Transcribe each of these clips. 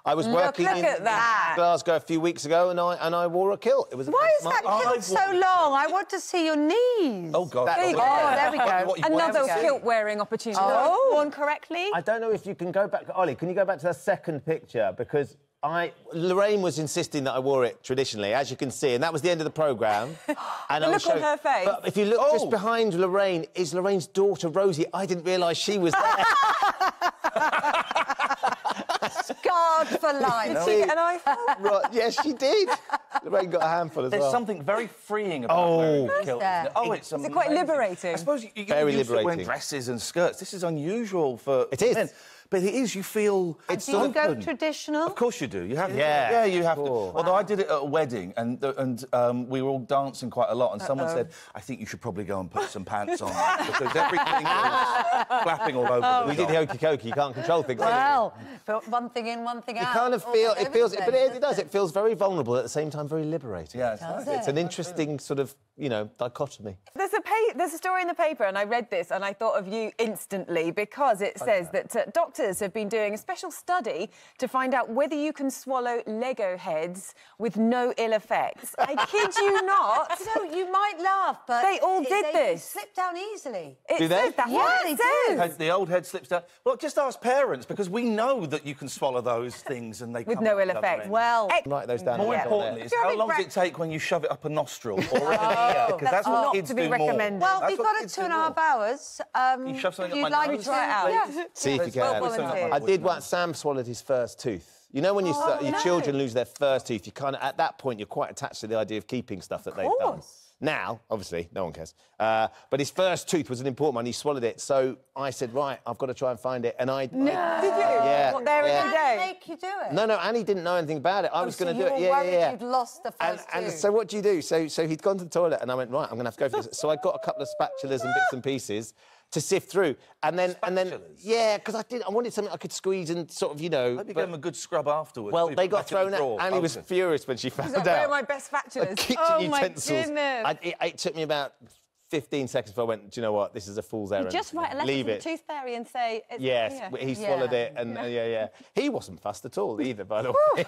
I was working in Glasgow a few weeks ago, and I wore a kilt. It was. Why is that kilt so long? I want to see your knees. Oh God! There we go. Another kilt-wearing opportunity. Oh, worn correctly. I don't know if you can go back, Ollie. Can you go back to the second picture because Lorraine was insisting that I wore it traditionally, as you can see, and that was the end of the programme. And the look on her face. But if you look just behind Lorraine, is Lorraine's daughter Rosie. I didn't realise she was there. Scarred for life. Did she get an iPhone? Right, yes, she did. Lorraine got a handful as well. There's something very freeing about wearing a kilt. It's Is it quite liberating? I suppose you're very used to liberating. wearing dresses and skirts. This is unusual for men. But it is, you feel... Do you go traditional? Of course you do. You have to. Yeah, you have to. Although I did it at a wedding, and we were all dancing quite a lot, and someone said, I think you should probably go and put some pants on, because everything was flapping all over We did hokey cokey, you can't control things. Well, one thing in, one thing out. You kind of feel, it does, it feels very vulnerable, at the same time very liberating. Yeah, it's an interesting sort of, dichotomy. There's a story in the paper, and I read this, and I thought of you instantly, because it says that doctors have been doing a special study to find out whether you can swallow Lego heads with no ill effects. I kid you not. You might laugh, but... They all did they this. slip down easily. Do they? That's what it says. The old head slips down. Well, just ask parents, because we know that you can swallow those things and they With come no out ill effects. Well... Write those down. More importantly is how long does it take when you shove it up a nostril or in an ear? Because that's what kids do more. Well, we've got it 2.5 hours. You shove something up you'd my like nose? to try it out? Yeah. See if you can. I did once. Sam swallowed his first tooth. You know when your children lose their first tooth, you kind of, at that point, you're quite attached to the idea of keeping stuff that they've done. Now, obviously, no one cares. But his first tooth was an important one. He swallowed it. So I said, right, I've got to try and find it. And I... Did you? Yeah. What, there every day? Make you do it? No, Annie didn't know anything about it. I was going to do it. You were worried you'd lost the first and tooth. so what do you do? So he'd gone to the toilet, and I went, right, I'm going to have to go for this. So I got a couple of spatulas and bits and pieces to sift through, and then yeah, because I wanted something I could squeeze and sort of, Maybe give them a good scrub afterwards. Well, they got thrown out. Annie was furious when she found out. Where are my best spatulas? Kitchen utensils. My goodness. It took me about 15 seconds before I went, do you know what, this is a fool's errand. You just write a letter to the tooth fairy and say... Yes, he swallowed it, and He wasn't fussed at all either, by the way.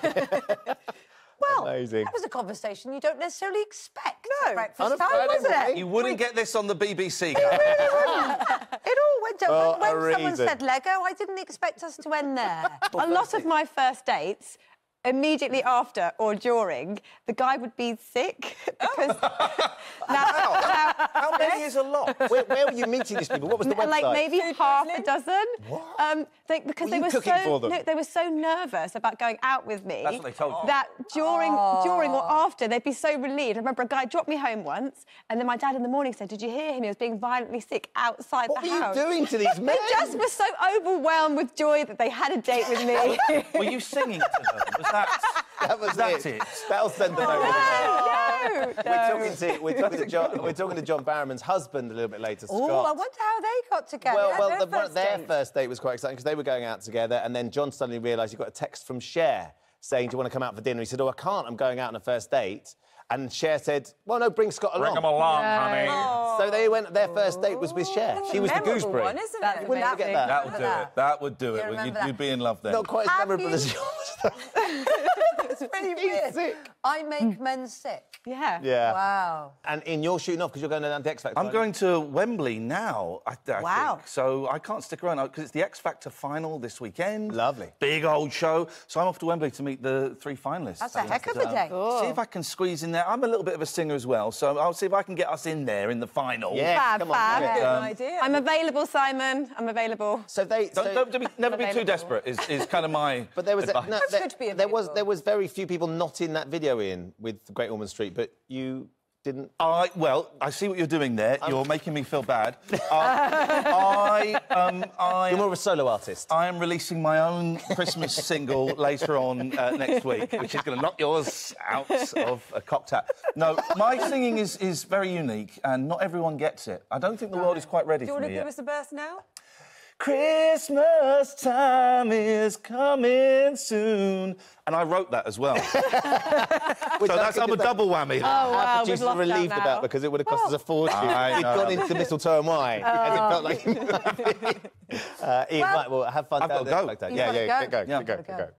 Well, amazing. That was a conversation you don't necessarily expect. No. Breakfast time, wasn't it? You wouldn't get this on the BBC. It all went down. When someone said Lego, I didn't expect us to end there. A lot of my first dates, immediately after or during, the guy would be sick because... How many is a lot? Where were you meeting these people? What was the website? Like maybe half a dozen. What? Because Were you cooking for them? No, they were so nervous about going out with me. That's what they told you. That during or after, they'd be so relieved. I remember a guy dropped me home once, and then my dad in the morning said, "Did you hear him? He was being violently sick outside the house." What were you doing to these men? They just were so overwhelmed with joy that they had a date with me. Were you singing to them? Was that it? That'll send them over. No. We're talking to John Barrowman's husband a little bit later, Scott. Oh, I wonder how they got together. Well, their first date was quite exciting because they were going out together, and then John suddenly realised he got a text from Cher saying, "Do you want to come out for dinner?" He said, "Oh, I can't. I'm going out on a first date." And Cher said, "Well, no, bring Scott along." Bring him along, honey. So they went. Their first date was with Cher. She was the gooseberry. One, isn't it? You wouldn't forget that. That would do it. That would do it. You'd be in love then. Not quite as memorable as yours. It's really weird. Sick. I make men sick. Yeah. Yeah. Wow. And you're shooting off because you're going down to X Factor. I'm going to Wembley now, I think. So I can't stick around because it's the X Factor final this weekend. Lovely. Big old show. So I'm off to Wembley to meet the 3 finalists. That's a heck of a day. See if I can squeeze in there. I'm a little bit of a singer as well, so I'll see if I can get us in there in the final. Yeah, Fab. Good idea. I'm available, Simon. I'm available. So they... Never be too desperate is kind of my But there was... There was very few people not in that video, Iain, with Great Ormond Street, but you didn't... Well, I see what you're doing there. You're making me feel bad. You're more of a solo artist. I am releasing my own Christmas single later on next week, which is going to knock yours out of a cocktail. No, my singing is very unique, and not everyone gets it. I don't think the world is quite ready for me yet. Do you want to give us a burst now? Christmas time is coming soon. And I wrote that as well. So I'm a double whammy. Oh, wow, we've Producer lost relieved that now. about because it would have cost us a fortune. I He'd know. gone into mistletoe and wine, as it felt like. Iain, right, well, have fun. I've got to go. Yeah, go.